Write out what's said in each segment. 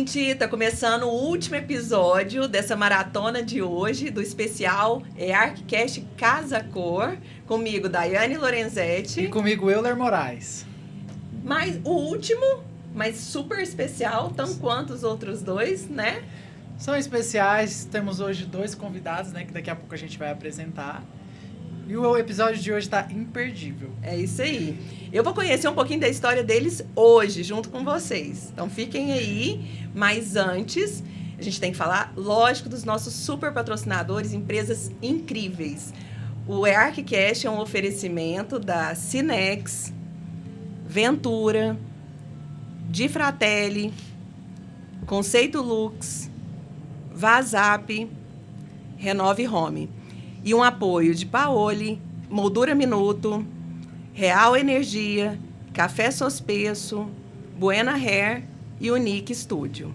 gente! Tá começando o último episódio dessa maratona de hoje, do especial ArcCast Casa Cor. Comigo, Daiane Lorenzetti. E comigo, Euler Moraes. Mas o último, mas super especial, tão quanto os outros dois, né? São especiais, temos hoje 2 convidados, né, que daqui a pouco a gente vai apresentar. E o episódio de hoje tá imperdível. É isso aí. Eu vou conhecer um pouquinho da história deles hoje, junto com vocês. Então fiquem aí, mas antes, a gente tem que falar, lógico, dos nossos super patrocinadores, empresas incríveis. O ArcCast é um oferecimento da Cinex, Ventura, Di Fratelli, Conceito Lux, Vazap, Renove Home. E um apoio de Paoli, Moldura Minuto, Real Energia, Café Sospeço, Buena Hair e Unique Studio.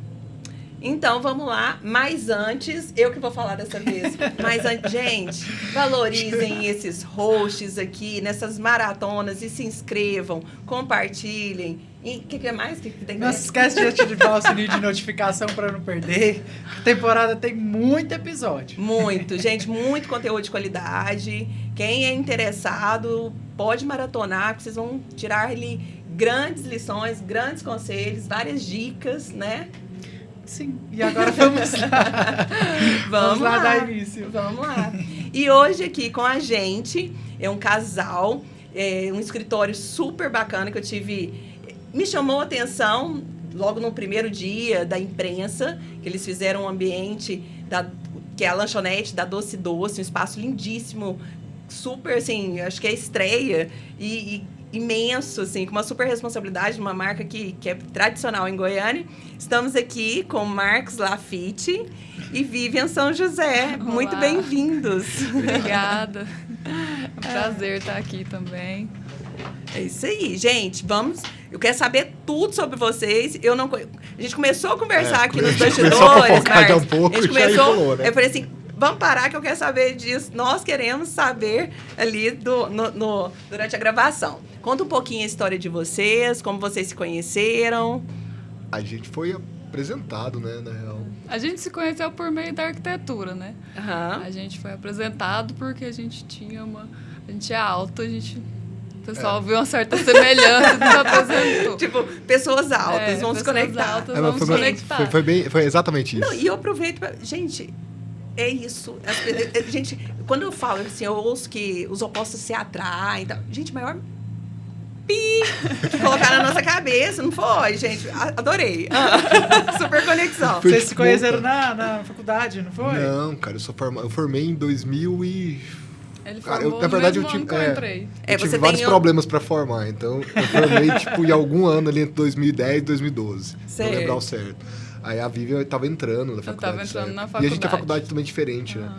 Então, vamos lá. Mas antes, eu que vou falar dessa vez. Mas antes, gente, valorizem esses hosts aqui, nessas maratonas e se inscrevam, compartilhem. E o que mais? Que tem que Não se esquece de ativar o sininho de notificação para não perder. A temporada tem muito episódio. Muito, gente, muito conteúdo de qualidade. Quem é interessado, pode maratonar, porque vocês vão tirar ali grandes lições, grandes conselhos, várias dicas, né? Sim, e agora vamos lá. Vamos lá dar início. Vamos lá. E hoje aqui com a gente é um casal, um escritório super bacana que eu tive... Me chamou a atenção logo no primeiro dia da imprensa, que eles fizeram um ambiente, que é a lanchonete da Doce Doce, um espaço lindíssimo, super, assim, acho que é estreia, e imenso, assim, com uma super responsabilidade, uma marca que é tradicional em Goiânia. Estamos aqui com Marcos Lafitte e Vivian São José. Olá. Muito bem-vindos. Obrigada. É um prazer estar aqui também. É isso aí, gente. Vamos. Eu quero saber tudo sobre vocês. A gente começou a conversar aqui nos bastidores, Marcos. Um pouco, a gente já começou. enrolou, né? Eu falei assim. Vamos parar que eu quero saber disso. Nós queremos saber ali durante a gravação. Conta um pouquinho a história de vocês, como vocês se conheceram. A gente foi apresentado, né, na real. A gente se conheceu por meio da arquitetura, né? Uhum. A gente foi apresentado porque a gente A gente é alto, o pessoal viu uma certa semelhança e nos apresentou. Tipo, pessoas altas, vamos se conectar. Altas, vamos se conectar. Foi exatamente isso. Não, e eu aproveito pra... Gente... É isso. Gente, quando eu falo assim, eu ouço que os opostos se atraem. Então, gente, maior que colocar na nossa cabeça, não foi, gente? Adorei. Super conexão. Vocês se conheceram na faculdade, não foi? Não, cara, eu formei em 2000 e... Ele Cara, formou na verdade, no mesmo ano que eu entrei. Eu tive vários problemas pra formar, então eu formei, em algum ano ali entre 2010 e 2012. Certo. Não lembrar o certo. Aí a Vivian estava entrando na faculdade. Eu estava entrando na faculdade. E a gente tem faculdade também diferente, né?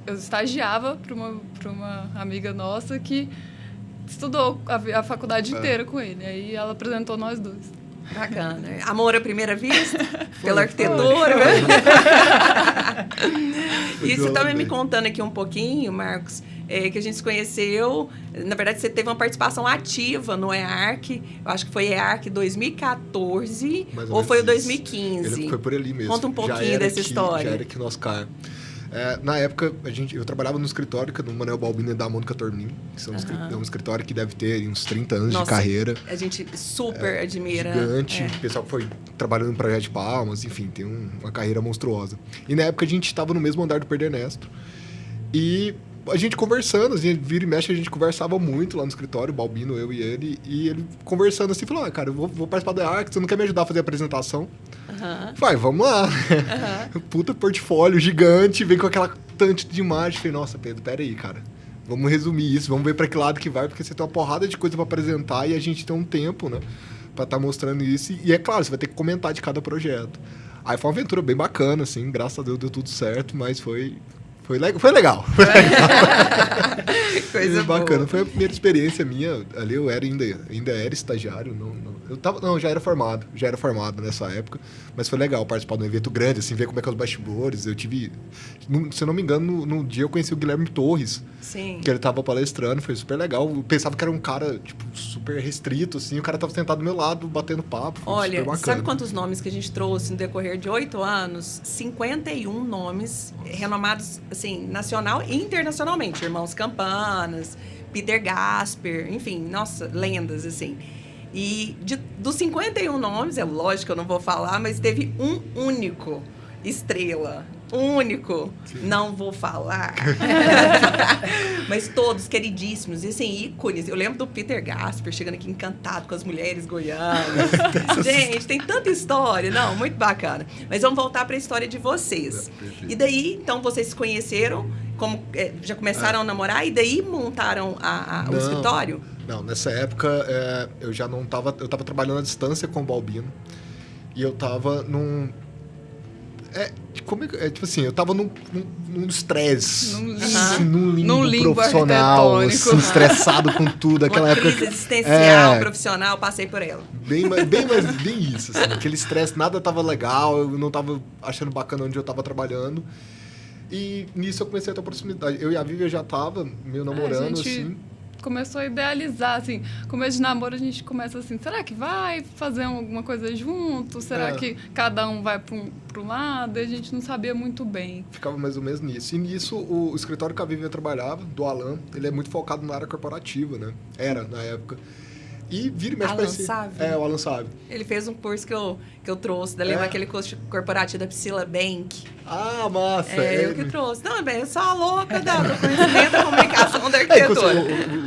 Eu estagiava para uma amiga nossa que estudou a faculdade inteira com ele. Aí ela apresentou nós dois. Bacana. Amor à primeira vista? Pela arquitetura? E você estava me contando aqui um pouquinho, Marcos, que a gente se conheceu. Na verdade, você teve uma participação ativa no EARC. Eu acho que foi EARC 2014 ou foi o 2015? Ele foi por ali mesmo. Conta um pouquinho dessa história. Já era aqui no Oscar. Na época, eu trabalhava no escritório, que é do Manuel Balbino e da Mônica Tornin, que é um escritório que deve ter uns 30 anos de carreira. A gente super admira. Gigante. O pessoal que foi trabalhando no Projeto de Palmas, enfim, tem uma carreira monstruosa. E na época a gente estava no mesmo andar do Pedro Ernesto. E a gente conversando, assim, vira e mexe, a gente conversava muito lá no escritório, o Balbino, eu e ele conversando assim, falou, cara, eu vou participar da ARC, você não quer me ajudar a fazer a apresentação? Vai, vamos lá. Puta portfólio gigante, vem com aquela tante de imagem. Falei, nossa, Pedro, peraí, cara. Vamos resumir isso, vamos ver pra que lado que vai, porque você tem uma porrada de coisa pra apresentar e a gente tem um tempo, né, pra estar mostrando isso. E é claro, você vai ter que comentar de cada projeto. Aí foi uma aventura bem bacana, assim, graças a Deus deu tudo certo, mas foi Foi legal. Coisa bacana. boa. Foi a primeira experiência minha. Ali eu ainda era estagiário. Já era formado nessa época. Mas foi legal participar de um evento grande, assim, ver como é que é os bastidores. Eu tive... Se eu não me engano, no dia eu conheci o Guilherme Torres. Sim. Que ele tava palestrando, foi super legal. Eu pensava que era um cara, tipo, super restrito, assim. O cara tava sentado do meu lado, batendo papo. Foi Olha, super bacana. sabe quantos nomes que a gente trouxe no decorrer de 8 anos? 51 nomes renomados, assim, nacional e internacionalmente. Irmãos Campanas, Peter Gasper, enfim, nossa, lendas, assim. E dos 51 nomes, é lógico que eu não vou falar, mas teve um único estrela. Único. Sim. Não vou falar. Mas todos queridíssimos. E assim, ícones. Eu lembro do Peter Gasper chegando aqui encantado com as mulheres goianas. Gente, tem tanta história. Não, muito bacana. Mas vamos voltar para a história de vocês. E daí, então, vocês se conheceram, já começaram a namorar e daí montaram o escritório? Não, nessa época eu já não tava... Eu tava trabalhando à distância com o Balbino. E eu tava num... tipo assim, eu tava num estresse, num limbo profissional, assim, estressado com tudo. Aquela época. Crise existencial, profissional, passei por ela. Bem isso, assim, aquele estresse, nada tava legal, eu não tava achando bacana onde eu tava trabalhando. E nisso eu comecei a ter proximidade. Eu e a Vivian já tava meio namorando, assim. Começou a idealizar, assim, começo de namoro a gente começa assim, será que vai fazer alguma coisa junto? Será que cada um vai para um lado? E a gente não sabia muito bem. Ficava mais ou menos nisso. E nisso, o escritório que a Vivian trabalhava, do Alan, ele é muito focado na área corporativa, né? Era, na época. E vira e mexe Alan Sávio. O Alan Sávio. Ele fez um curso que eu trouxe, lembra aquele curso corporativo da Priscila Bank. Ah, massa! Eu que trouxe. Não, eu sou a louca do conhecimento da comunicação da arquitetura.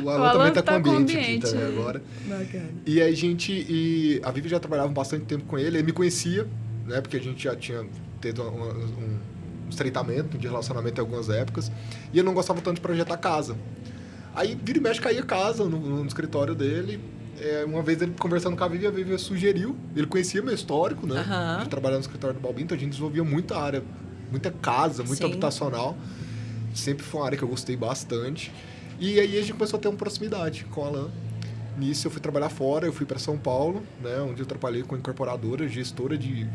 O Alan também tá com ambiente aqui também agora. Bacana. E a Vivi já trabalhava bastante tempo com ele me conhecia, né? Porque a gente já tinha tido um estreitamento de relacionamento em algumas épocas. E ele não gostava tanto de projetar casa. Aí, vira e mexe, caía casa no escritório dele. Uma vez ele conversando com a Vivi sugeriu, ele conhecia meu histórico, né? De trabalhar no escritório do Balbino, então a gente desenvolvia muita área, muita casa, muito habitacional. Sempre foi uma área que eu gostei bastante. E aí a gente começou a ter uma proximidade com o Alan. Nisso eu fui trabalhar fora, eu fui para São Paulo, né, onde eu trabalhei com incorporadora, gestora de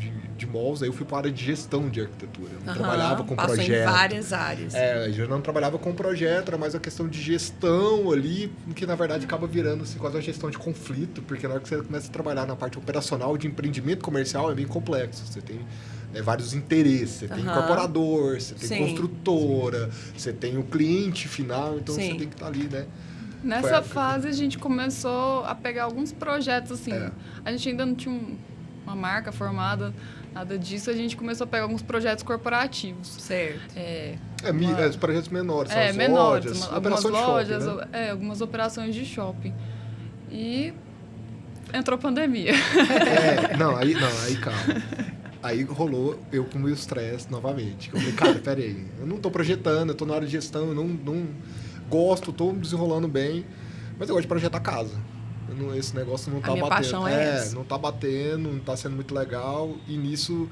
malls. Aí eu fui para a área de gestão de arquitetura. Eu não trabalhava com Passou projeto. Em várias áreas. Eu não trabalhava com projeto, era mais uma questão de gestão ali, que na verdade acaba virando assim, quase uma gestão de conflito, porque na hora que você começa a trabalhar na parte operacional de empreendimento comercial é bem complexo. Você tem vários interesses, você tem incorporador, você tem construtora, você tem o cliente final, então você tem que estar ali, né? Nessa fase, a gente começou a pegar alguns projetos, assim. A gente ainda não tinha uma marca formada, nada disso. A gente começou a pegar alguns projetos corporativos. Certo. Os projetos menores, são as menores, lojas, algumas lojas, shopping, né? Algumas operações de shopping. E entrou a pandemia. Aí calma. Aí rolou eu com o meu estresse novamente. Eu falei, cara, peraí, eu não tô projetando, eu tô na área de gestão, eu não gosto, tô desenrolando bem, mas eu gosto de projetar casa. Esse negócio não tá batendo. Paixão essa. Não tá batendo, não tá sendo muito legal. E nisso,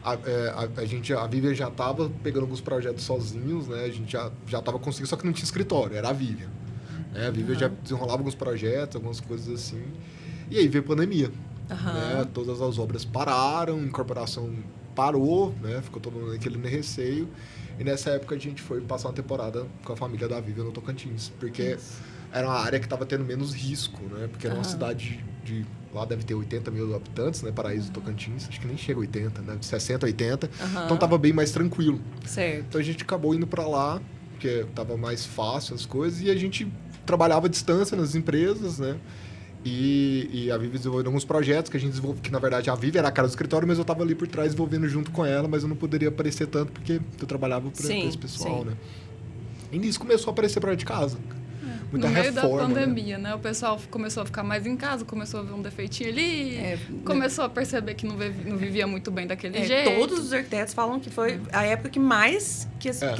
a Vivian já tava pegando alguns projetos sozinhos, né? A gente já tava conseguindo, só que não tinha escritório, era a Vivian. A Vivian já desenrolava alguns projetos, algumas coisas assim. E aí veio a pandemia. Né? Todas as obras pararam, a incorporação parou, né? Ficou todo mundo naquele receio. E nessa época a gente foi passar uma temporada com a família da Vivian no Tocantins, porque era uma área que estava tendo menos risco, né? Porque era uma cidade lá deve ter 80 mil habitantes, né? Paraíso do Tocantins, acho que nem chega a 80, né? 60, 80. Então estava bem mais tranquilo. Certo. Então a gente acabou indo para lá, porque estava mais fácil as coisas, e a gente trabalhava à distância nas empresas, né? E a Vivi desenvolveu alguns projetos que a gente desenvolveu, que na verdade a Vivi era a cara do escritório, mas eu estava ali por trás desenvolvendo junto com ela, mas eu não poderia aparecer tanto porque eu trabalhava para esse pessoal, né? E nisso começou a aparecer projeto de casa. Muita no meio reforma, da pandemia, né? O pessoal começou a ficar mais em casa, começou a ver um defeitinho ali, começou a perceber que não vivia muito bem daquele jeito. Todos os arquitetos falam que foi a época que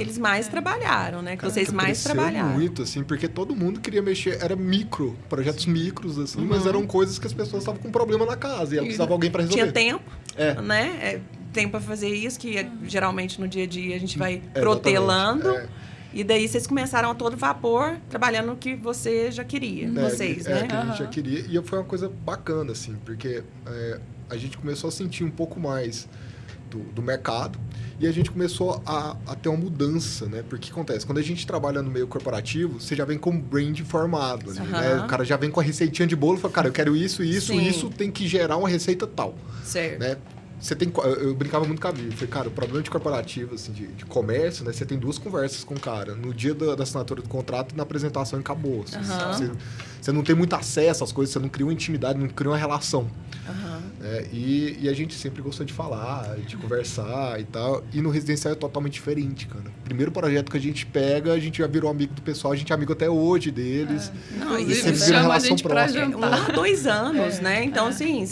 eles mais trabalharam, né? Que vocês mais trabalharam. Muito, assim, porque todo mundo queria mexer, era projetos micros, assim, mas eram coisas que as pessoas estavam com problema na casa e ela precisava de alguém para resolver. Tinha tempo, né? tempo para fazer isso, que geralmente no dia a dia a gente vai Exatamente, protelando. é. E daí vocês começaram a todo vapor, trabalhando no que você já queria, vocês, né? Que a gente já queria. E foi uma coisa bacana, assim, porque a gente começou a sentir um pouco mais do mercado e a gente começou a ter uma mudança, né? Porque o que acontece? Quando a gente trabalha no meio corporativo, você já vem com o brand formado, ali, né? O cara já vem com a receitinha de bolo e fala, cara, eu quero isso, Sim. isso tem que gerar uma receita tal, Certo. né? Você tem, eu brincava muito com a Vivi. Falei, cara, o problema de corporativo, assim, de comércio, né? Você tem 2 conversas com o cara. No dia da assinatura do contrato e na apresentação acabou. Assim, você não tem muito acesso às coisas, você não cria uma intimidade, não cria uma relação. E a gente sempre gostou de falar, de conversar e tal. E no residencial é totalmente diferente, cara. Primeiro projeto que a gente pega, a gente já virou amigo do pessoal, a gente é amigo até hoje deles. Não, e isso sempre vira chama a relação gente pra próxima. jantar. 1 a 2 anos, né? Então, assim,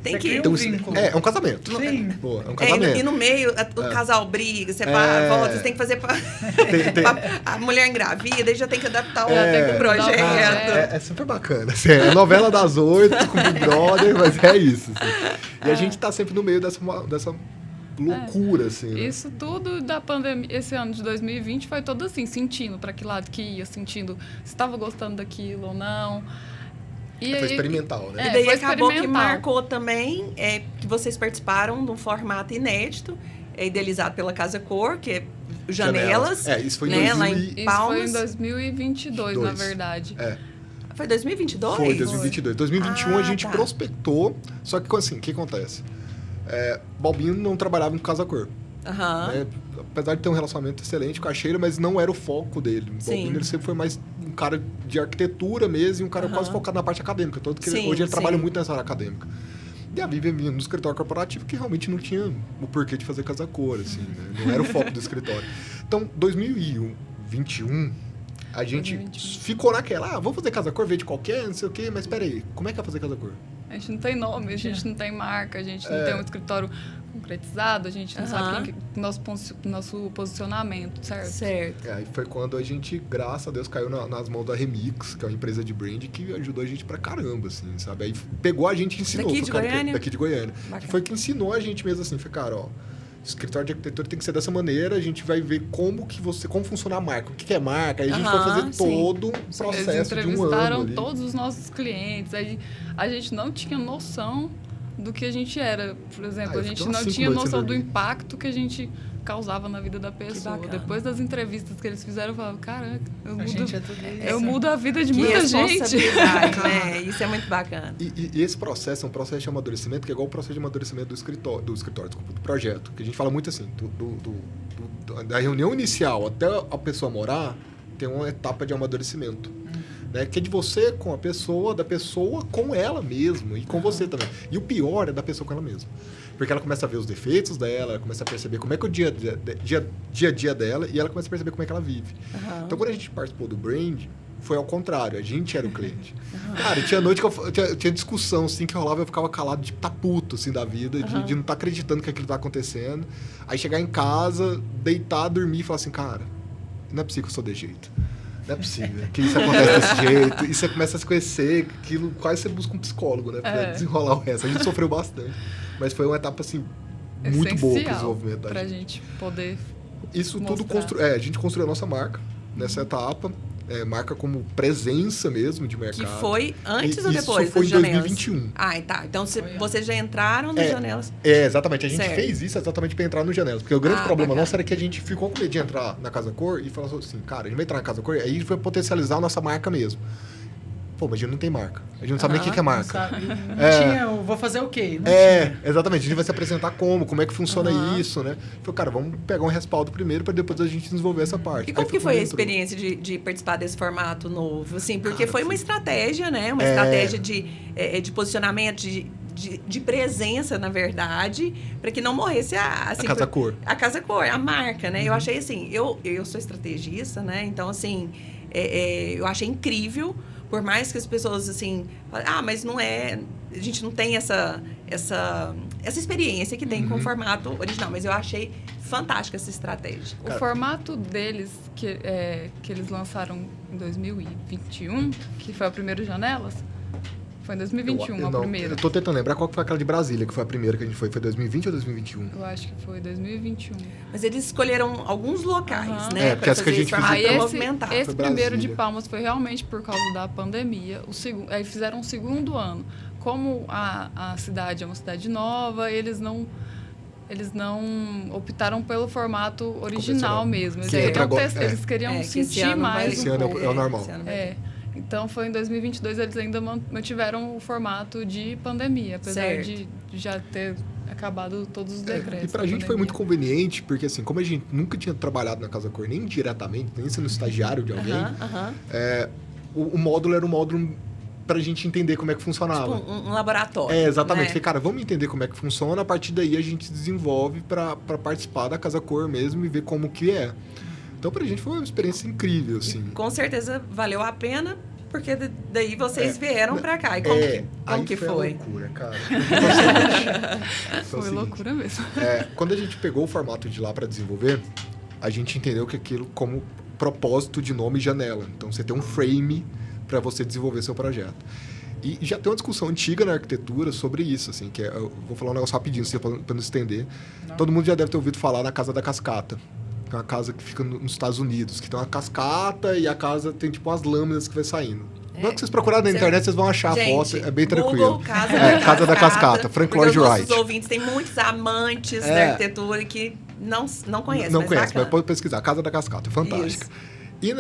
tem Você que... cria Então, vínculo. é um casamento. Sim. Pô, é um E casamento. no meio, o casal briga, volta, você tem que fazer... A mulher engravida, e já tem que adaptar o projeto. É super bacana. Assim, é a novela das 8 com o Big Brother, mas é isso. Assim. E a gente tá sempre no meio dessa loucura, assim. Né? Isso tudo da pandemia, esse ano de 2020 foi todo assim, sentindo para que lado que ia, sentindo se estava gostando daquilo ou não. E Foi aí, experimental, né? E daí foi acabou que experimental. marcou também que vocês participaram de um formato inédito, idealizado pela Casa Cor, que é Janelas. Isso foi em né, 2000 lá em Isso foi Palmas. em 2022, na verdade. Foi 2022? Foi 2022. 2021 a gente tá. prospectou, só que assim, o que acontece? Balbino não trabalhava em Casa Cor. Aham. Né? Apesar de ter um relacionamento excelente com a Sheila, mas não era o foco dele. O Sim. Balbino ele sempre foi mais um cara de arquitetura mesmo e um cara quase focado na parte acadêmica. Tanto que Sim, hoje ele trabalha sim. muito nessa área acadêmica. E a Vivi vinha no escritório corporativo que realmente não tinha o porquê de fazer Casa Cor, assim, né? Não era o foco do escritório. Então, 2021, a gente 2021. ficou naquela, vamos fazer Casa Cor, ver de qualquer, não sei o quê, mas peraí, como é que vai fazer Casa Cor? A gente não tem nome, a gente não tem marca, a gente não tem um escritório concretizado, a gente não sabe nosso posicionamento, certo? Certo. Aí foi quando a gente, graças a Deus, caiu nas mãos da Remix, que é uma empresa de brand que ajudou a gente pra caramba, assim, sabe? Aí pegou a gente e ensinou. Daqui de Foi, cara, Goiânia? Daqui de Goiânia. Bacana. Que foi que ensinou a gente mesmo assim, foi, cara, ó, escritório de arquitetura tem que ser dessa maneira, a gente vai ver como funciona a marca, o que é marca, aí a gente vai fazer sim. todo um Eles processo de um ano entrevistaram ali. todos os nossos clientes, aí a gente não tinha noção do que a gente era. Por exemplo, eu a fiquei gente umas não 5 tinha noites sem noção do dormir. impacto que a gente causava na vida da pessoa. bacana. Depois das entrevistas que eles fizeram, eu falava, caraca, A gente é tudo isso. eu mudo a vida de Que muita gente. responsabilidade, né? Isso é muito bacana. E esse processo é um processo de amadurecimento que é igual o processo de amadurecimento do projeto. Que a gente fala muito assim, da reunião inicial até a pessoa morar, tem uma etapa de amadurecimento. Né? Que é de você com a pessoa, da pessoa com ela mesmo e com você também. E o pior é da pessoa com ela mesma. Porque ela começa a ver os defeitos dela, ela começa a perceber como é que é o dia a dia dela e ela começa a perceber como é que ela vive. Então, quando a gente participou do brand, foi ao contrário, a gente era o cliente. Cara, tinha noite que eu tinha discussão, assim, que rolava, eu ficava calado de tá puto, assim, da vida, de não estar acreditando que aquilo tá acontecendo. Aí chegar em casa, deitar, dormir e falar assim, cara, não é possível que eu sou desse jeito. Não é possível que isso acontece desse jeito. E você começa a se conhecer, aquilo, quase você busca um psicólogo, né? Pra desenrolar o resto. A gente sofreu bastante. Mas foi uma etapa, assim, muito boa pro desenvolvimento da pra gente. gente poder Isso mostrar. tudo a gente construiu a nossa marca nessa etapa. Marca como presença mesmo de mercado. Que foi antes ou Isso depois foi das em janelas? 2021. Tá. Então, vocês já entraram nas janelas. Exatamente. A gente Certo. fez isso exatamente para entrar no Janelas. Porque o grande problema bacana. nosso era que a gente ficou com medo de entrar na Casa Cor e falar assim, cara, a gente vai entrar na Casa Cor, aí a gente vai potencializar a nossa marca mesmo. Pô, mas a gente não tem marca. A gente não sabe nem o que é Não marca. sabe, não tinha, eu vou fazer o quê? Não tinha. Exatamente. A gente vai se apresentar como é que funciona isso, né? Falei, cara, vamos pegar um respaldo primeiro para depois a gente desenvolver essa parte. E como Aí que foi a quando entrou. experiência de participar desse formato novo? Assim, porque Cara, foi uma estratégia, né? Uma estratégia de posicionamento, de presença, na verdade, para que não morresse a Casa Cor. A Casa Cor, a marca, né? Eu achei assim, eu sou estrategista, né? Então, assim, eu achei incrível, por mais que as pessoas, assim, falem, mas não é... A gente não tem essa experiência que tem com o formato original, mas eu achei fantástica essa estratégia. O formato deles, que eles lançaram em 2021, que foi o primeiro Janelas, Foi em 2021 a primeira. Eu tô tentando lembrar qual que foi aquela de Brasília, que foi a primeira que a gente foi. Foi 2020 ou 2021? Eu acho que foi 2021. Mas eles escolheram alguns locais, né? Porque essa que a gente movimentar. Esse primeiro de Palmas foi realmente por causa da pandemia. Aí fizeram um segundo ano. Como a cidade é uma cidade nova, eles não optaram pelo formato original mesmo. Eles queriam sentir mais esse ano é o normal. Então, foi em 2022, eles ainda mantiveram o formato de pandemia, apesar de já ter acabado todos os decretos. E pra gente foi muito conveniente, porque assim, como a gente nunca tinha trabalhado na Casa Cor, nem diretamente, nem sendo estagiário de alguém, o módulo era um módulo pra gente entender como é que funcionava. Tipo um laboratório. Exatamente. Né? Falei, cara, vamos entender como é que funciona, a partir daí a gente desenvolve pra participar da Casa Cor mesmo e ver como que é. Então, pra gente foi uma experiência incrível, assim. E, com certeza valeu a pena, porque daí vocês vieram pra cá. E como que foi? Foi loucura, cara. Foi loucura mesmo. Quando a gente pegou o formato de lá pra desenvolver, a gente entendeu que aquilo como propósito de nome janela. Então, você tem um frame para você desenvolver seu projeto. E já tem uma discussão antiga na arquitetura sobre isso, assim, que eu vou falar um negócio rapidinho, assim, para não estender. Todo mundo já deve ter ouvido falar na Casa da Cascata, que é uma casa que fica nos Estados Unidos, que tem uma cascata e a casa tem, tipo, umas lâminas que vai saindo. Não é que vocês procurarem na internet, vocês vão achar a foto, é bem tranquilo. Google, Casa da Cascata, Frank Lloyd Wright. Os nossos ouvintes têm muitos amantes da arquitetura que não conhecem. Não conhecem, mas pode pesquisar. Casa da Cascata, é fantástica. Isso. E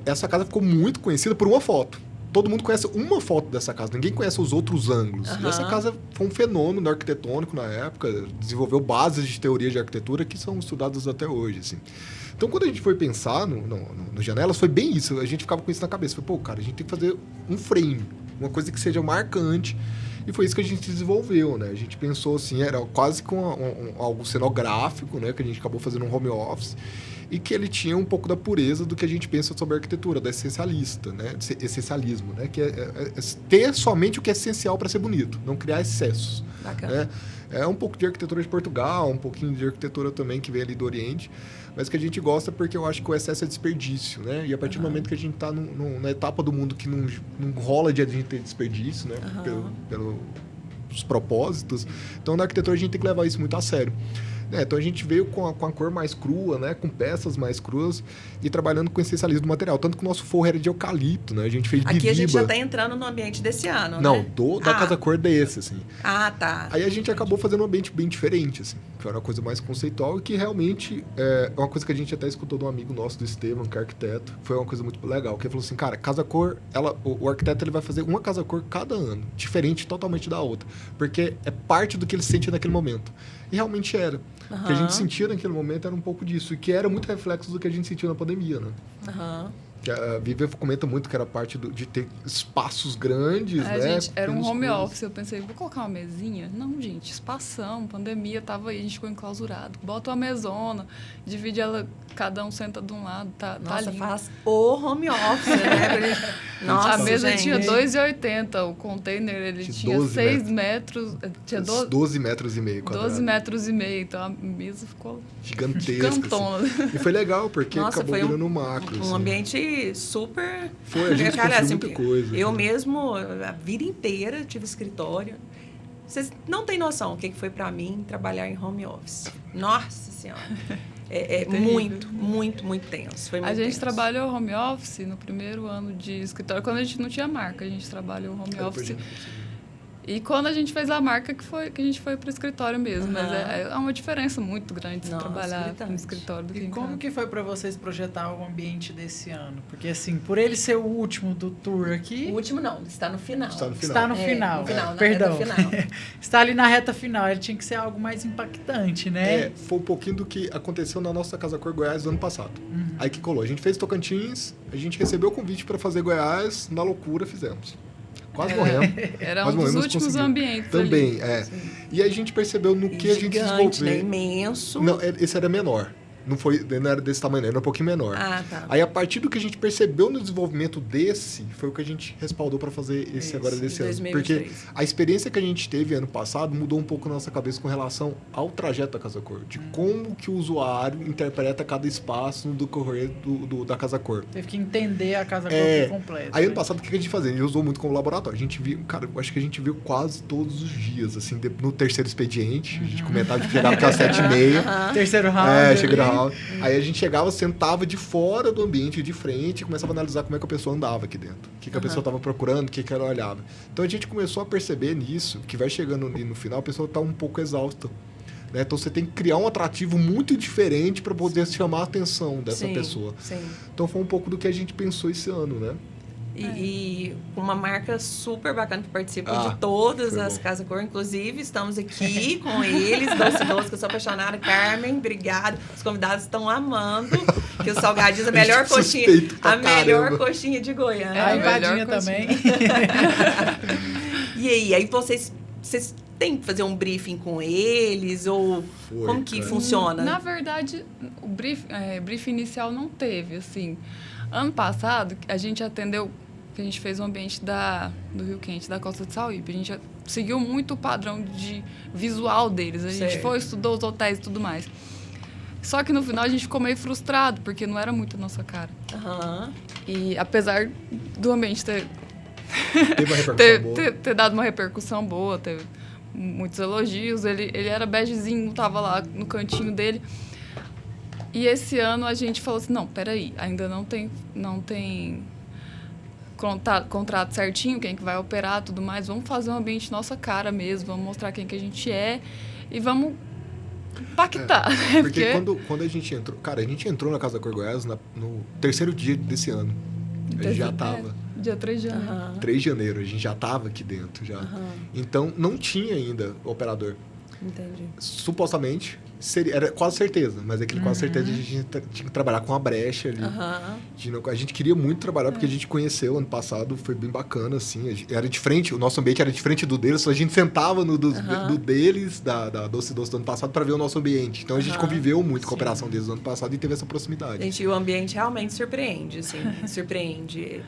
essa casa ficou muito conhecida por uma foto. Todo mundo conhece uma foto dessa casa, ninguém conhece os outros ângulos. E essa casa foi um fenômeno arquitetônico na época, desenvolveu bases de teoria de arquitetura que são estudadas até hoje, assim. Então, quando a gente foi pensar no Janelas, foi bem isso. A gente ficava com isso na cabeça. Foi, cara, a gente tem que fazer um frame, uma coisa que seja marcante. E foi isso que a gente desenvolveu, né? A gente pensou assim, era quase com algo cenográfico, né? Que a gente acabou fazendo um home office. E que ele tinha um pouco da pureza do que a gente pensa sobre a arquitetura, da essencialista, né? Essencialismo, né? Que é ter somente o que é essencial para ser bonito, não criar excessos. Bacana. Né? É um pouco de arquitetura de Portugal, um pouquinho de arquitetura também que vem ali do Oriente, mas que a gente gosta porque eu acho que o excesso é desperdício, né? E a partir do momento que a gente está na etapa do mundo que não rola de a gente ter desperdício, né? Pelos propósitos, então na arquitetura a gente tem que levar isso muito a sério. Então a gente veio com a cor mais crua, né? Com peças mais cruas e trabalhando com essencialismo do material. Tanto que o nosso forro era de eucalipto, né? A gente fez bibiba. Aqui a gente já está entrando no ambiente desse ano, não, né? Da Casa Cor desse, assim. Ah, tá. Aí a gente acabou fazendo um ambiente bem diferente, assim. Foi uma coisa mais conceitual e que realmente é uma coisa que a gente até escutou de um amigo nosso, do Estevam, que é arquiteto. Foi uma coisa muito legal, que ele falou assim, cara, Casa Cor, o arquiteto ele vai fazer uma Casa Cor cada ano, diferente totalmente da outra. Porque é parte do que ele sente naquele momento. E realmente era. O que a gente sentia naquele momento era um pouco disso. E que era muito reflexo do que a gente sentiu na pandemia, né? Que a Vivian comenta muito que era parte de ter espaços grandes, né? Gente, era um home office. Eu pensei, vou colocar uma mesinha? Não, gente, espação, pandemia, tava aí, a gente ficou enclausurado. Bota uma mesona, divide ela, cada um senta de um lado, tá Nossa, lindo. faz o home office, né? Nossa, a mesa gente. tinha 2,80, o container ele tinha 6 metros, tinha 12 metros e meio quadrados. 12 metros e meio, então a mesa ficou gigantesca. Gigantona. Assim. E foi legal, porque acabou virando um macro. Um assim. ambiente super... Foi, a gente construiu muita coisa. Eu mesmo, a vida inteira, tive escritório. Vocês não têm noção o que foi para mim trabalhar em home office. Nossa Senhora. É muito, muito, muito tenso. Foi muito a gente tenso. trabalhou home office no primeiro ano de escritório. Quando a gente não tinha marca, a gente trabalhou home office. E quando a gente fez a marca, que a gente foi para o escritório mesmo. Mas é uma diferença muito grande de trabalhar no escritório do que E como que foi para vocês projetar o ambiente desse ano? Porque, assim, por ele ser o último do tour aqui... O último não, está no final. Está no final. No final, Perdão. Na reta final. Está ali na reta final. Ele tinha que ser algo mais impactante, né? Foi um pouquinho do que aconteceu na nossa Casa Cor Goiás do ano passado. Aí que colou. A gente fez Tocantins, a gente recebeu o convite para fazer Goiás, na loucura fizemos. Quase morremos. Era um dos últimos ambientes também, ali. E aí a gente percebeu no que a gente desenvolveu. Né? Imenso. Não, esse era menor. Não era desse tamanho, era um pouquinho menor. Ah, tá. Aí, a partir do que a gente percebeu no desenvolvimento desse, foi o que a gente respaldou para fazer esse agora desse ano. 2023. Porque a experiência que a gente teve ano passado mudou um pouco a nossa cabeça com relação ao trajeto da Casa Cor. De como que o usuário interpreta cada espaço no decorrer da Casa Cor. Teve que entender a Casa Cor por completo. Aí, ano passado, o que a gente fazia? A gente usou muito como laboratório. A gente viu, cara, eu acho que a gente viu quase todos os dias, assim, no terceiro expediente. A gente comentava que chegava até às 7h30. Terceiro round. Chegou no round. Aí a gente chegava, sentava de fora do ambiente, de frente, e começava a analisar como é que a pessoa andava aqui dentro. O que a pessoa estava procurando, o que ela olhava. Então a gente começou a perceber nisso, que vai chegando ali no final, a pessoa está um pouco exausta. Né? Então você tem que criar um atrativo muito diferente para poder chamar a atenção dessa pessoa. Sim. Então foi um pouco do que a gente pensou esse ano, né? E uma marca super bacana que participa de todas as Casa Cor. Inclusive, estamos aqui com eles, Doce, que eu sou apaixonada. Carmen, obrigada. Os convidados estão amando. Que o salgadinho é a melhor coxinha. Melhor coxinha de Goiânia. A empadinha também. E aí vocês têm que fazer um briefing com eles? Ou como que funciona? Na verdade, o briefing inicial não teve, assim. Ano passado, a gente atendeu, a gente fez um ambiente do Rio Quente, da Costa de Sauípe. A gente seguiu muito o padrão de visual deles. A gente estudou os hotéis e tudo mais. Só que no final a gente ficou meio frustrado, porque não era muito a nossa cara. E apesar do ambiente ter dado uma repercussão boa, teve muitos elogios, ele era begezinho, tava lá no cantinho dele. E esse ano a gente falou assim, não, peraí, ainda não tem contrato certinho, quem que vai operar, tudo mais, vamos fazer um ambiente nossa cara mesmo, vamos mostrar quem que a gente é e vamos impactar. Porque quando a gente entrou, cara, a gente entrou na Casa Cor Goiás no terceiro dia desse ano. A gente já tava... Dia 3 de janeiro. 3 de janeiro, a gente já tava aqui dentro, já. Então, não tinha ainda operador. Entendi. Supostamente, era quase certeza, mas aquele quase certeza a gente tinha que trabalhar com a brecha ali. A gente queria muito trabalhar, porque a gente conheceu ano passado, foi bem bacana, assim. Era de frente, o nosso ambiente era de frente do deles, só a gente sentava no do deles, da Doce do ano passado, para ver o nosso ambiente. Então a gente conviveu muito com a operação deles no ano passado e teve essa proximidade. Gente, e o ambiente realmente surpreende, assim, surpreende.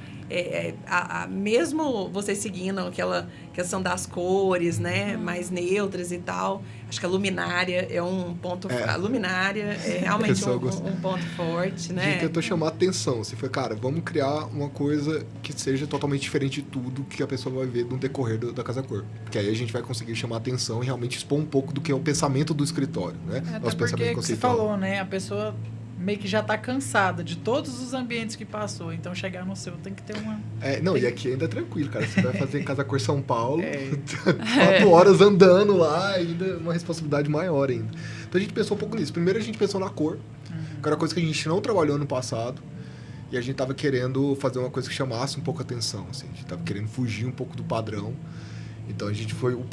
Mesmo você seguindo aquela questão das cores, né, mais neutras e tal, acho que a luminária é um ponto... A luminária é realmente um ponto forte, né? A gente tentou chamar a atenção. Assim, foi, cara, vamos criar uma coisa que seja totalmente diferente de tudo que a pessoa vai ver no decorrer da Casa Cor. Porque aí a gente vai conseguir chamar a atenção e realmente expor um pouco do que é o pensamento do escritório, né? Nosso pensamento conceitual. Você falou, né? A pessoa meio que já tá cansada de todos os ambientes que passou. Então, chegar no seu tem que ter uma... E aqui ainda é tranquilo, cara. Você vai fazer Casa Cor São Paulo, 4 horas andando lá, ainda uma responsabilidade maior ainda. Então, a gente pensou um pouco nisso. Primeiro, a gente pensou na cor, que era uma coisa que a gente não trabalhou no passado. E a gente tava querendo fazer uma coisa que chamasse um pouco a atenção, assim. A gente tava querendo fugir um pouco do padrão. Então, a gente foi... O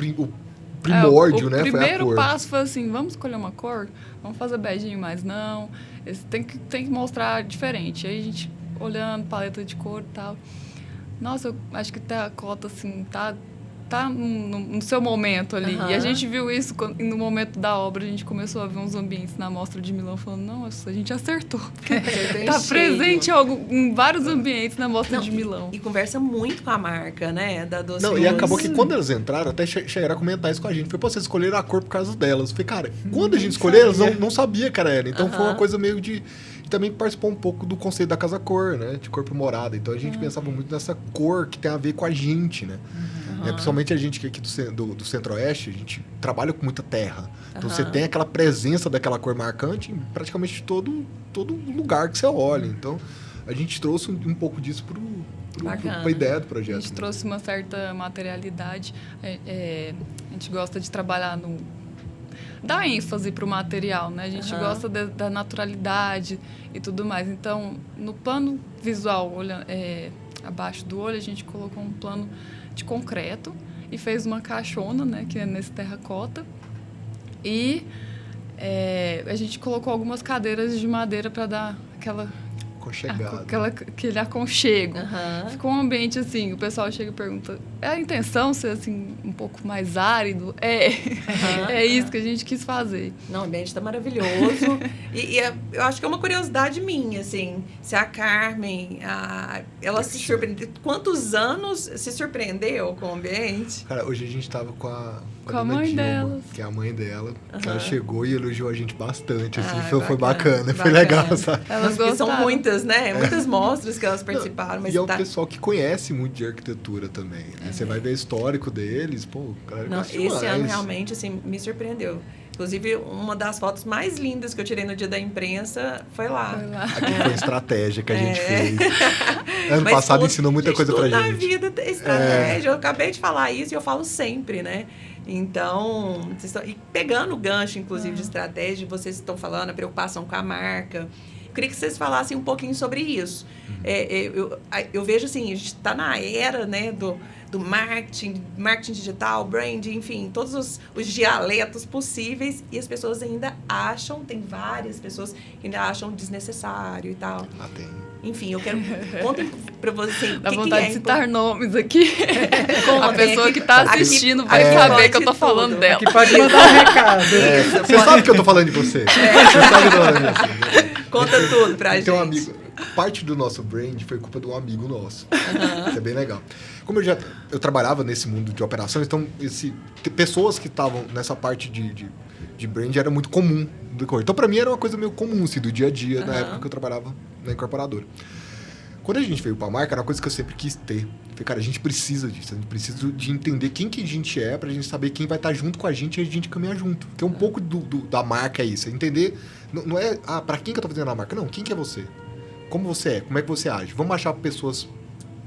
primórdio, né? O primeiro passo foi assim, vamos escolher uma cor? Vamos fazer beijinho, mas não. Tem que mostrar diferente. Aí a gente, olhando, paleta de cor e tal. Nossa, eu acho que terracota, assim, tá no seu momento ali. E a gente viu isso no momento da obra, a gente começou a ver uns ambientes na Mostra de Milão, falando, nossa, a gente acertou. Tá presente em vários ambientes na Mostra de Milão. E conversa muito com a marca, né? Da Doce. E acabou que quando elas entraram, até chegaram a comentar isso com a gente. Foi, vocês escolheram a cor por causa delas. Eu falei, cara, quando a gente escolheu, elas não sabia que era ela. Então foi uma coisa meio de... E também participou um pouco do conceito da Casa Cor, né? De corpo morada. Então a gente pensava muito nessa cor que tem a ver com a gente, né? Principalmente a gente aqui do Centro-Oeste, a gente trabalha com muita terra. Então você tem aquela presença daquela cor marcante em praticamente todo lugar que você olha. Então a gente trouxe um pouco disso para a ideia do projeto. A gente trouxe uma certa materialidade. A gente gosta de trabalhar dá ênfase para o material, né? A gente gosta da naturalidade e tudo mais. Então, no plano visual, abaixo do olho, a gente colocou um plano de concreto e fez uma caixona, né? Que é nesse terracota. E a gente colocou algumas cadeiras de madeira para dar aquela Aconchegado. Aquele aconchego. Aham. Ficou um ambiente assim, o pessoal chega e pergunta, é a intenção ser assim, um pouco mais árido? É isso que a gente quis fazer. Não, o ambiente tá maravilhoso. Eu acho que é uma curiosidade minha, assim, se a Carmen, ela se surpreendeu. Quantos anos se surpreendeu com o ambiente? Cara, hoje a gente tava com a Com a dona mãe Dilma, delas. que é a mãe dela, que Aham. ela chegou e elogiou a gente bastante, assim, Ah, foi bacana, bacana, foi legal, bacana. sabe? Elas Porque são gostaram. muitas, né? Muitas mostras que elas participaram, mas E é o tá... pessoal que conhece muito de arquitetura também, né? Você vai ver o histórico deles, pô, o cara Não, gosta esse demais. ano realmente, assim, me surpreendeu. Inclusive, uma das fotos mais lindas que eu tirei no dia da imprensa foi lá. Foi lá. Aqui foi estratégia que a gente É. fez. Ano Mas passado tudo- ensinou muita coisa pra tudo na gente. vida tem estratégia. Eu acabei de falar isso e eu falo sempre, né? Então, vocês estão... E pegando o gancho, inclusive, de estratégia, vocês estão falando a preocupação com a marca. Eu queria que vocês falassem um pouquinho sobre isso. Eu vejo assim, a gente está na era, né, do marketing digital, branding, enfim, todos os dialetos possíveis, e as pessoas ainda acham, tem várias pessoas que ainda acham desnecessário e tal. Ah, tem. Enfim, eu quero... Contem pra vocês assim, Dá o que vontade é de citar nomes aqui. Contem, A pessoa aqui- que tá aqui- assistindo aqui vai pode saber que eu tô tudo. falando dela. Aqui pode mandar um recado. Você sabe que eu tô falando de você. Você sabe que eu tô falando de você. Né? Conta tudo pra gente. Tem um amigo. Parte do nosso brand foi culpa de um amigo nosso. Isso é bem legal. Como eu trabalhava nesse mundo de operações, então pessoas que estavam nessa parte de brand era muito comum do corpo. Então, pra mim, era uma coisa meio comum, assim, do dia a dia, na época que eu trabalhava na incorporadora. Quando a gente veio pra marca, era uma coisa que eu sempre quis ter. Falei, cara, a gente precisa disso. A gente precisa de entender quem que a gente é, pra gente saber quem vai estar junto com a gente e a gente caminhar junto. Porque um pouco da marca é isso. É entender, não é, pra quem que eu tô fazendo a marca? Não, quem que é você? Como você é? Como é que você age? Vamos achar pessoas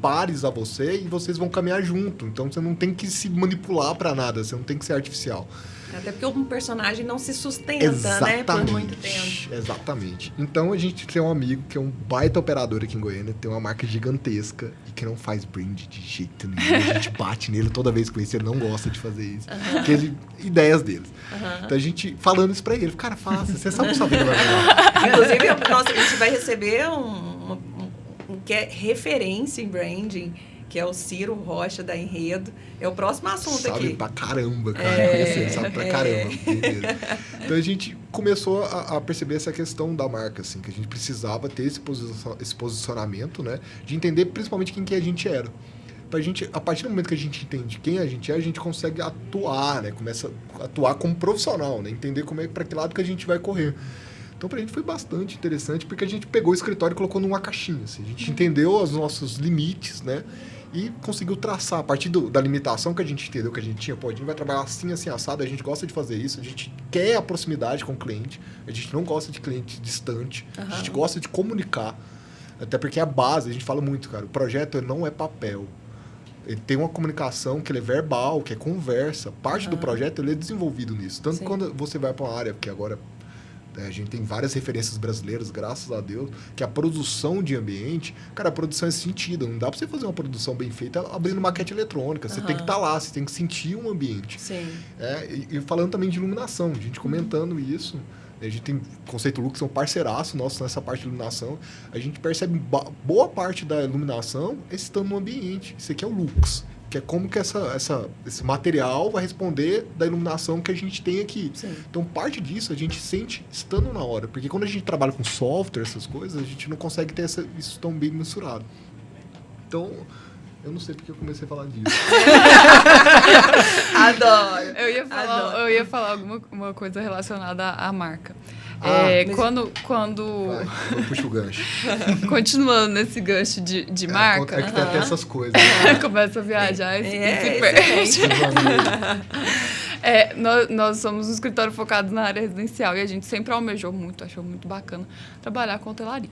pares a você e vocês vão caminhar junto. Então, você não tem que se manipular pra nada. Você não tem que ser artificial. Até porque um personagem não se sustenta, né? Por muito tempo. Exatamente. Então a gente tem um amigo que é um baita operador aqui em Goiânia, tem uma marca gigantesca e que não faz brand de jeito nenhum. A gente bate nele toda vez que vê, ele não gosta de fazer isso. Porque ideias deles. Então a gente falando isso pra ele, cara, faça, você sabe que sua vida vai melhorar. Inclusive, a gente vai receber um que é referência em branding, que é o Ciro Rocha da Enredo. É o próximo assunto sabe aqui. pra caramba, cara. Conhecer, sabe pra caramba. Então a gente começou a perceber essa questão da marca, assim, que a gente precisava ter esse posicionamento, né? De entender principalmente quem que a gente era. Pra gente, a partir do momento que a gente entende quem a gente consegue atuar, né? Começa a atuar como profissional, né? Entender como é pra que lado que a gente vai correr. Então, pra gente foi bastante interessante, porque a gente pegou o escritório e colocou numa caixinha, assim. A gente entendeu os nossos limites, né? E conseguiu traçar, a partir da limitação que a gente entendeu que a gente tinha, pô, a gente vai trabalhar assim, assim, assado, a gente gosta de fazer isso, a gente quer a proximidade com o cliente, a gente não gosta de cliente distante, a gente gosta de comunicar, até porque a base, a gente fala muito, cara, o projeto não é papel. Ele tem uma comunicação que ele é verbal, que é conversa. Parte do projeto ele é desenvolvido nisso. Tanto quando você vai para uma área, porque agora a gente tem várias referências brasileiras, graças a Deus, que a produção de ambiente, cara, a produção é sentida. Não dá para você fazer uma produção bem feita abrindo maquete eletrônica. Você tem que estar lá, você tem que sentir um ambiente. Sim. E falando também de iluminação, a gente comentando isso. A gente tem Conceito Lux, é um parceiraço nosso nessa parte de iluminação. A gente percebe boa parte da iluminação estando no ambiente. Isso aqui é o Lux, que é como que esse material vai responder da iluminação que a gente tem aqui. Sim. Então, parte disso a gente sente estando na hora. Porque quando a gente trabalha com software, essas coisas, a gente não consegue ter isso tão bem mensurado. Então, eu não sei porque eu comecei a falar disso. Adoro. Eu ia falar alguma coisa relacionada à marca. mas- Quando Vai, eu puxo o gancho. continuando nesse gancho de marca, É que tem até essas coisas. Né? começa a viajar e se excelente. perde. Nós somos um escritório focado na área residencial e a gente sempre almejou muito, achou muito bacana trabalhar com hotelaria.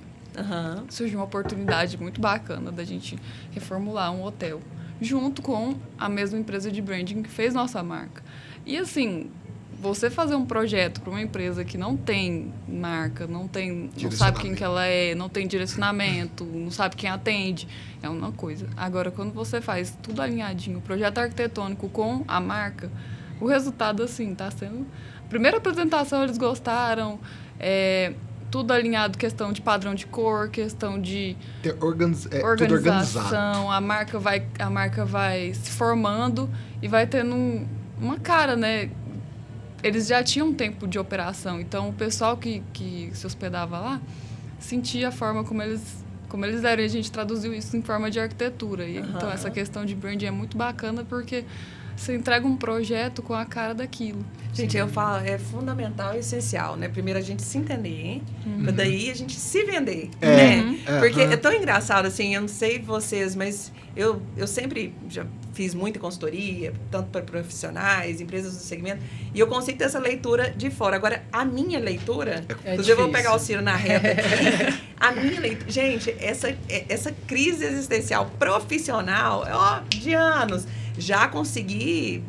Surgiu uma oportunidade muito bacana da gente reformular um hotel junto com a mesma empresa de branding que fez nossa marca. E assim, você fazer um projeto para uma empresa que não tem marca, não sabe quem que ela é, não tem direcionamento, não sabe quem atende, é uma coisa. Agora, quando você faz tudo alinhadinho, o projeto arquitetônico com a marca, o resultado, assim, tá sendo... Primeira apresentação, eles gostaram. tudo alinhado, questão de padrão de cor, questão de Tudo organizado. organização. A marca vai se formando e vai tendo uma cara, né? Eles já tinham um tempo de operação, então o pessoal que se hospedava lá sentia a forma como eles eram, e a gente traduziu isso em forma de arquitetura. E, então, essa questão de branding é muito bacana, porque você entrega um projeto com a cara daquilo. Gente, eu falo, é fundamental e essencial, né? Primeiro a gente se entender, pra daí a gente se vender, né? Porque é tão engraçado, assim, eu não sei vocês, mas eu sempre já fiz muita consultoria, tanto para profissionais, empresas do segmento, e eu consigo ter essa leitura de fora. Agora, a minha leitura, inclusive eu vou pegar o Ciro na reta aqui, a minha leitura, gente, essa crise existencial profissional, de anos, já consegui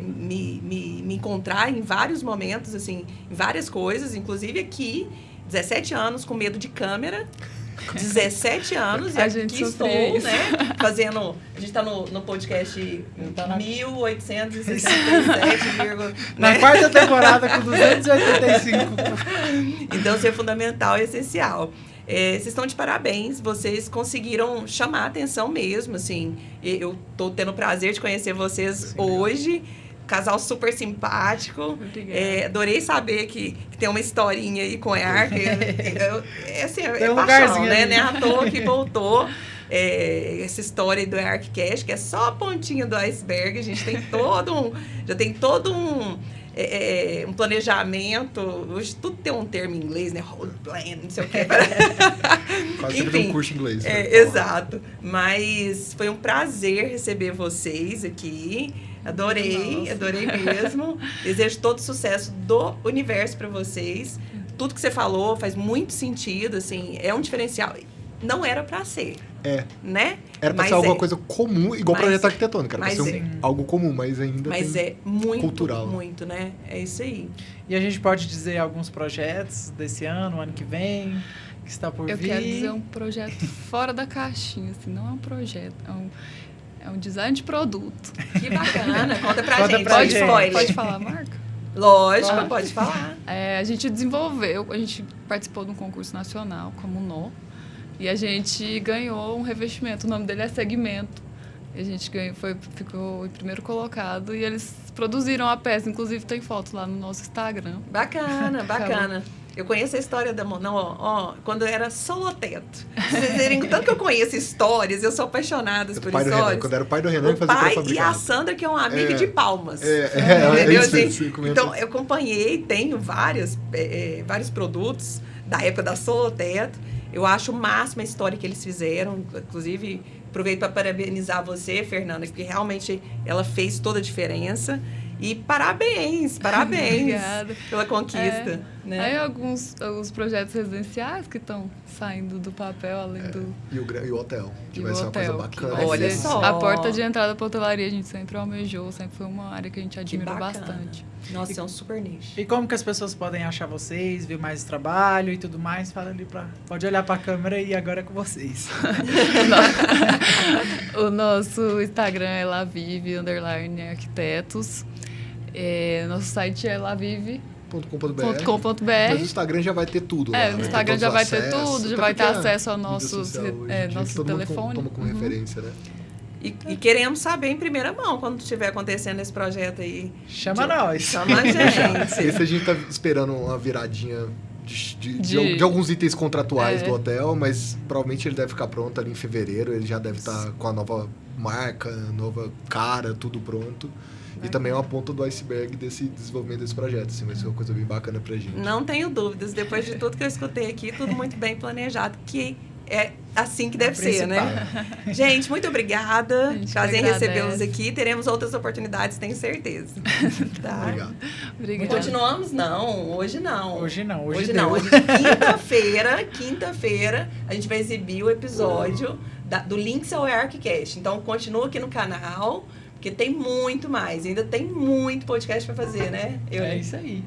me encontrar em vários momentos, assim, em várias coisas, inclusive aqui, 17 anos com medo de câmera, 17 anos e aqui estou, né, fazendo... A gente está no podcast 1867, na quarta temporada com 285. Então, isso é fundamental e essencial. Vocês estão de parabéns, vocês conseguiram chamar a atenção mesmo, assim. Eu estou tendo o prazer de conhecer vocês hoje. Casal super simpático. Adorei saber que tem uma historinha aí com a EARC. Assim, é paixão, né? Não é à toa que voltou. Essa história do EARCcast, que é só a pontinha do iceberg. A gente tem todo um planejamento. Hoje tudo tem um termo em inglês, né? Whole plan, não sei o que. Quase que um curso em inglês. Exato. Mas foi um prazer receber vocês aqui. Adorei mesmo. Desejo todo sucesso do universo para vocês. Tudo que você falou faz muito sentido, assim, é um diferencial. Não era para ser. Né? Era para ser alguma coisa comum, igual projeto arquitetônico. Era para ser algo comum, mas ainda tem muito cultural. Muito, né? É isso aí. E a gente pode dizer alguns projetos desse ano que vem, que está por vir? Eu quero dizer um projeto fora da caixinha, assim, não é um projeto, é um design de produto. Que bacana. Conta pra gente. Pode spoiler. Pode falar a marca? Lógico, pode falar. A gente participou de um concurso nacional, como NO, e a gente ganhou um revestimento. O nome dele é Segmento. E a gente ficou em primeiro colocado e eles produziram a peça. Inclusive, tem foto lá no nosso Instagram. Bacana. Eu conheço a história da Mona, quando eu era soloteto. Vocês verem, tanto que eu conheço histórias, eu sou apaixonada por histórias. Quando era o pai do Renan, fazia pré-fabricado. E a Sandra, que é uma amiga de Palmas. Entendeu? Então, eu acompanhei, tenho vários produtos da época da Soloteto. Eu acho o máximo a história que eles fizeram. Inclusive, aproveito para parabenizar você, Fernanda, porque realmente ela fez toda a diferença. E parabéns Obrigada. Pela conquista. Né? Aí alguns projetos residenciais que estão saindo do papel, além do... E o hotel, que vai ser uma coisa bacana. Olha só. A porta de entrada para a hotelaria a gente sempre almejou, sempre foi uma área que a gente admirou bastante. Nossa, é um super nicho. E como que as pessoas podem achar vocês, ver mais trabalho e tudo mais? Fala ali pode olhar para a câmera e agora é com vocês. O nosso Instagram é lavive_arquitetos. Nosso site é lavive.com.br. Mas o Instagram já vai ter tudo. No Instagram já vai ter tudo, já vai ter acesso aos nossos telefones. Toma como referência, né? E queremos saber em primeira mão quando estiver acontecendo esse projeto aí. Chama nós. Chama a gente. Esse a gente tá esperando uma viradinha de alguns itens contratuais do hotel, mas provavelmente ele deve ficar pronto ali em fevereiro. Ele já deve estar com a nova marca, nova cara, tudo pronto. E também é uma ponta do iceberg desse desenvolvimento desse projeto. Assim, vai ser uma coisa bem bacana pra gente. Não tenho dúvidas. Depois de tudo que eu escutei aqui, tudo muito bem planejado, que é assim que deve ser, né? Gente, muito obrigada. Prazer em recebê-los aqui. Teremos outras oportunidades, tenho certeza. Tá? Obrigado. Continuamos? Não, hoje não. Hoje não. Quinta-feira, a gente vai exibir o episódio do Links ao EARCcast. Então, continua aqui no canal. Porque tem muito mais, ainda tem muito podcast para fazer, né? É isso aí.